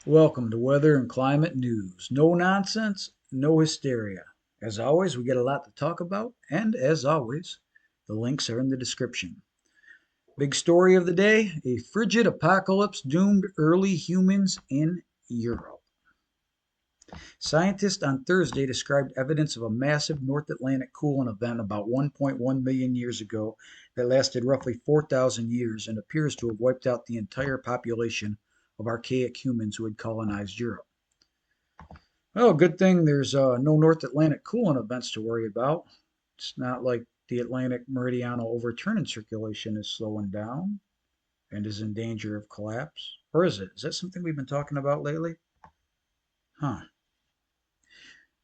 Welcome to Weather and Climate News. No nonsense, no hysteria. As always, we get a lot to talk about, and as always, the links are in the description. Big story of the day: a frigid apocalypse doomed early humans in Europe. Scientists on Thursday described evidence of a massive North Atlantic cooling event about 1.1 million years ago that lasted roughly 4,000 years and appears to have wiped out the entire population of archaic humans who had colonized Europe. Well, good thing there's no North Atlantic cooling events to worry about. It's not like the Atlantic meridional overturning circulation is slowing down and is in danger of collapse. Or is it? Is that something we've been talking about lately? Huh.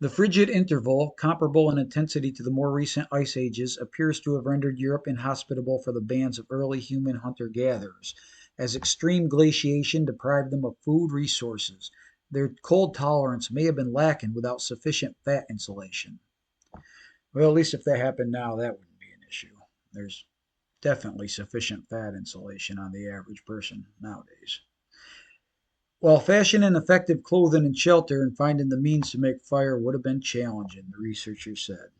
The frigid interval, comparable in intensity to the more recent ice ages, appears to have rendered Europe inhospitable for the bands of early human hunter gatherers, as extreme glaciation deprived them of food resources. Their cold tolerance may have been lacking without sufficient fat insulation. Well, at least if that happened now, that wouldn't be an issue. There's definitely sufficient fat insulation on the average person nowadays. While fashioning effective clothing and shelter and finding the means to make fire would have been challenging, the researchers said.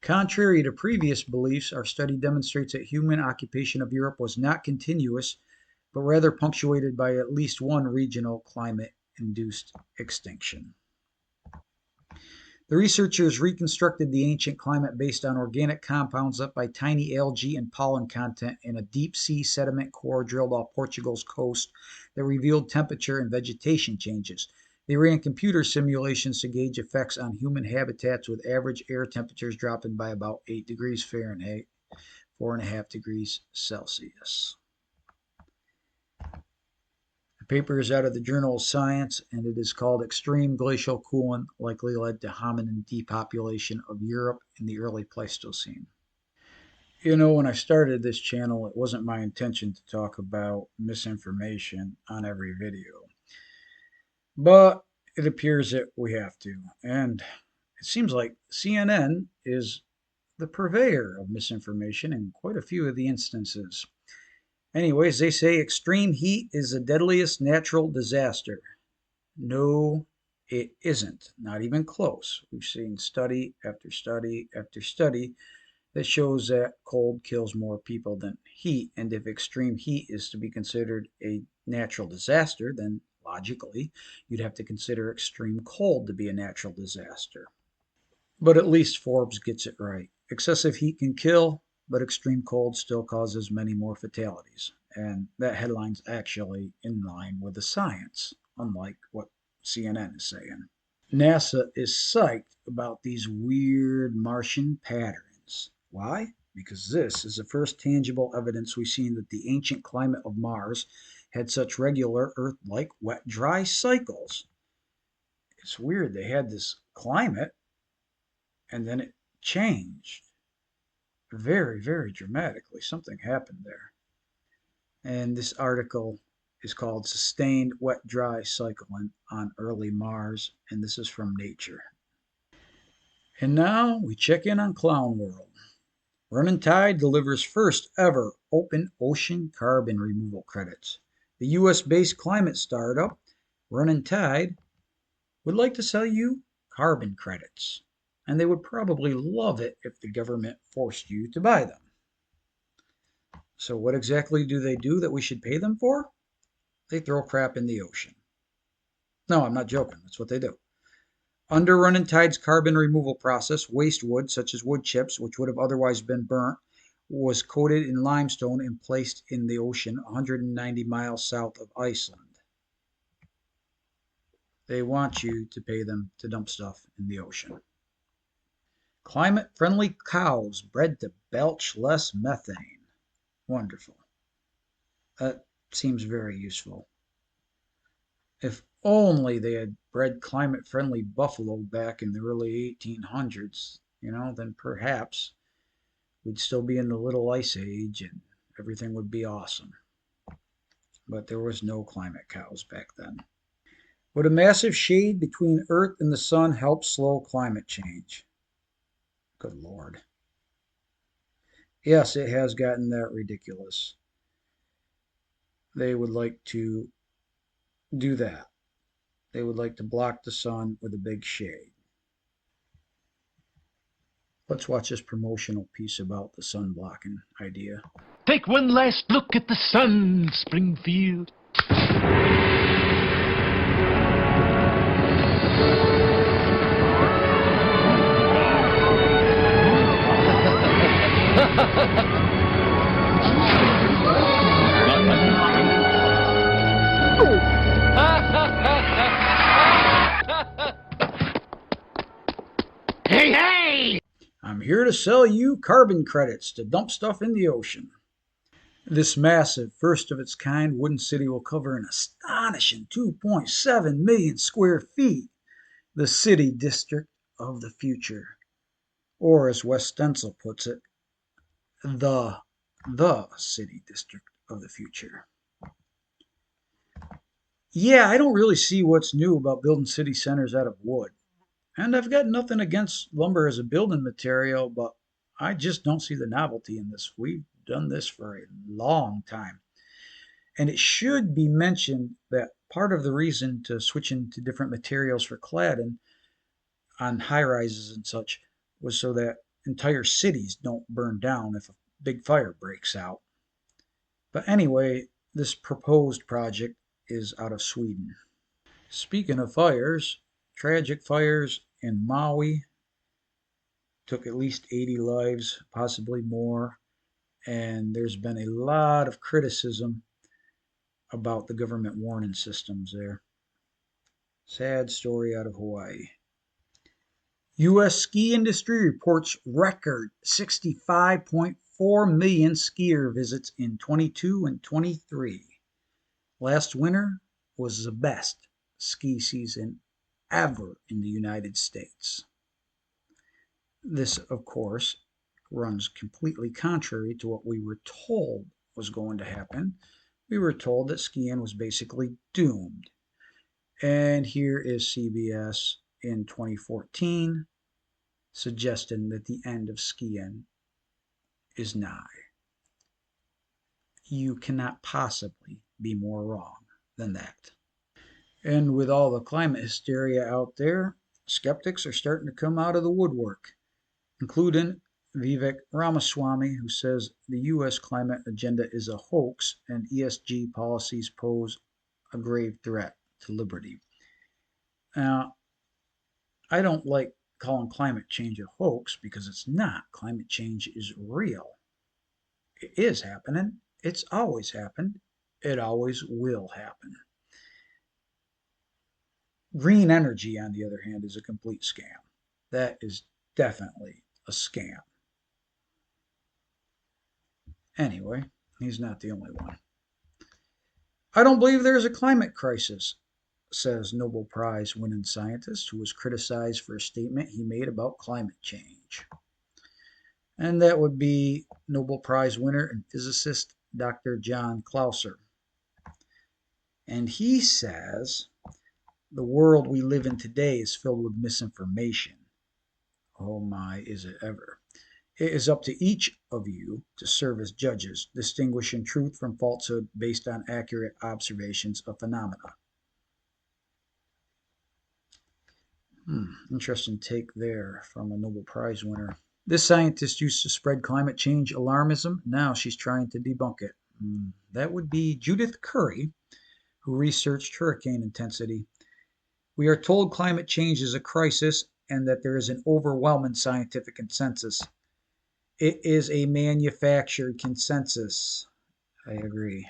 Contrary to previous beliefs, our study demonstrates that human occupation of Europe was not continuous, but rather punctuated by at least one regional climate induced extinction. The researchers reconstructed the ancient climate based on organic compounds left by tiny algae and pollen content in a deep sea sediment core drilled off Portugal's coast that revealed temperature and vegetation changes. They ran computer simulations to gauge effects on human habitats with average air temperatures dropping by about 8 degrees Fahrenheit, 4.5 degrees Celsius. The paper is out of the Journal of Science, and it is called Extreme Glacial Cooling Likely Led to Hominin Depopulation of Europe in the Early Pleistocene. When I started this channel, it wasn't my intention to talk about misinformation on every video, but it appears that we have to. And it seems like CNN is the purveyor of misinformation in quite a few of the instances. Anyways, they say extreme heat is the deadliest natural disaster. No, it isn't. Not even close. We've seen study after study after study that shows that cold kills more people than heat. And if extreme heat is to be considered a natural disaster, then logically you'd have to consider extreme cold to be a natural disaster. But at least Forbes gets it right. Excessive heat can kill, but extreme cold still causes many more fatalities. And that headline's actually in line with the science, unlike what CNN is saying. NASA is psyched about these weird Martian patterns. Why? Because this is the first tangible evidence we've seen that the ancient climate of Mars had such regular Earth like wet dry cycles. It's weird, they had this climate and then it changed very, very dramatically. Something happened there. And this article is called Sustained Wet Dry Cycling on Early Mars, and this is from Nature. And now we check in on Clown World. Running Tide delivers first ever open ocean carbon removal credits. The US based climate startup, Running Tide, would like to sell you carbon credits. And they would probably love it if the government forced you to buy them. So, what exactly do they do that we should pay them for? They throw crap in the ocean. No, I'm not joking. That's what they do. Under Running Tide's carbon removal process, waste wood, such as wood chips, which would have otherwise been burnt, was coated in limestone and placed in the ocean 190 miles south of Iceland. They want you to pay them to dump stuff in the ocean. Climate friendly cows bred to belch less methane. Wonderful. That seems very useful. If only they had bred climate friendly buffalo back in the early 1800s, then perhaps we'd still be in the little ice age and everything would be awesome. But there was no climate cows back then. Would a massive shade between Earth and the sun help slow climate change? Good Lord. Yes, it has gotten that ridiculous. they would like to do that. They would like to block the sun with a big shade. Let's watch this promotional piece about the sun blocking idea. Take one last look at the sun, Springfield. Hey, hey! I'm here to sell you carbon credits to dump stuff in the ocean. This massive, first of its kind wooden city will cover an astonishing 2.7 million square feet, the city district of the future. Or as Wes Stencil puts it, the city district of the future. Yeah, I don't really see what's new about building city centers out of wood. And I've got nothing against lumber as a building material, but I just don't see the novelty in this. We've done this for a long time. And it should be mentioned that part of the reason to switching to different materials for cladding on high rises and such was so that entire cities don't burn down if a big fire breaks out. But anyway, this proposed project is out of Sweden. Speaking of fires, tragic fires in Maui took at least 80 lives, possibly more, and there's been a lot of criticism about the government warning systems there. Sad story out of Hawaii. U.S. ski industry reports record 65.4 million skier visits in 22 and 23. Last winter was the best ski season ever in the United States. This, of course, runs completely contrary to what we were told was going to happen. We were told that skiing was basically doomed. And here is CBS in 2014 suggesting that the end of skiing is nigh. You cannot possibly be more wrong than that. And with all the climate hysteria out there, skeptics are starting to come out of the woodwork, including Vivek Ramaswamy, who says the U.S. climate agenda is a hoax and ESG policies pose a grave threat to liberty. Now, I don't like calling climate change a hoax because it's not. Climate change is real. It is happening. It's always happened. It always will happen. Green energy, on the other hand, is a complete scam. That is definitely a scam. Anyway, he's not the only one. I don't believe there's a climate crisis, says Nobel Prize winning scientist who was criticized for a statement he made about climate change. And that would be Nobel Prize winner and physicist Dr. John Clauser. And he says the world we live in today is filled with misinformation. Oh my, is it ever. It is up to each of you to serve as judges, distinguishing truth from falsehood based on accurate observations of phenomena. Interesting take there from a Nobel Prize winner. This scientist used to spread climate change alarmism. Now she's trying to debunk it. That would be Judith Curry, who researched hurricane intensity. We are told climate change is a crisis and that there is an overwhelming scientific consensus. It is a manufactured consensus. I agree.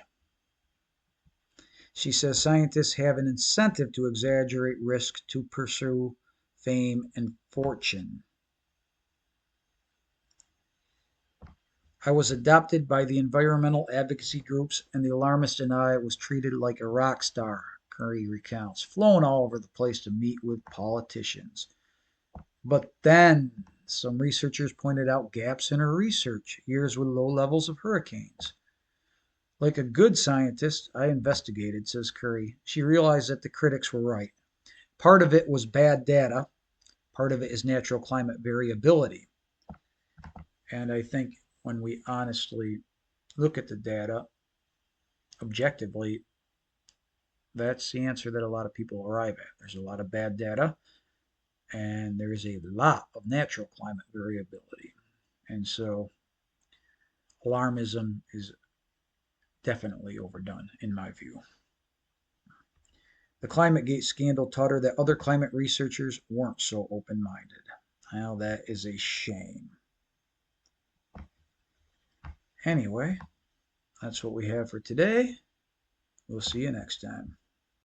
She says scientists have an incentive to exaggerate risk to pursue fame and fortune. I was adopted by the environmental advocacy groups, and the alarmist and I was treated like a rock star, Curry recounts, flown all over the place to meet with politicians. But then some researchers pointed out gaps in her research, years with low levels of hurricanes. Like a good scientist, I investigated, says Curry. She realized that the critics were right. Part of it was bad data. Part of it is natural climate variability. And I think when we honestly look at the data, objectively, that's the answer that a lot of people arrive at. There's a lot of bad data, and there is a lot of natural climate variability. And so alarmism is definitely overdone, in my view. The ClimateGate scandal taught her that other climate researchers weren't so open minded. Well, that is a shame. Anyway, that's what we have for today. We'll see you next time.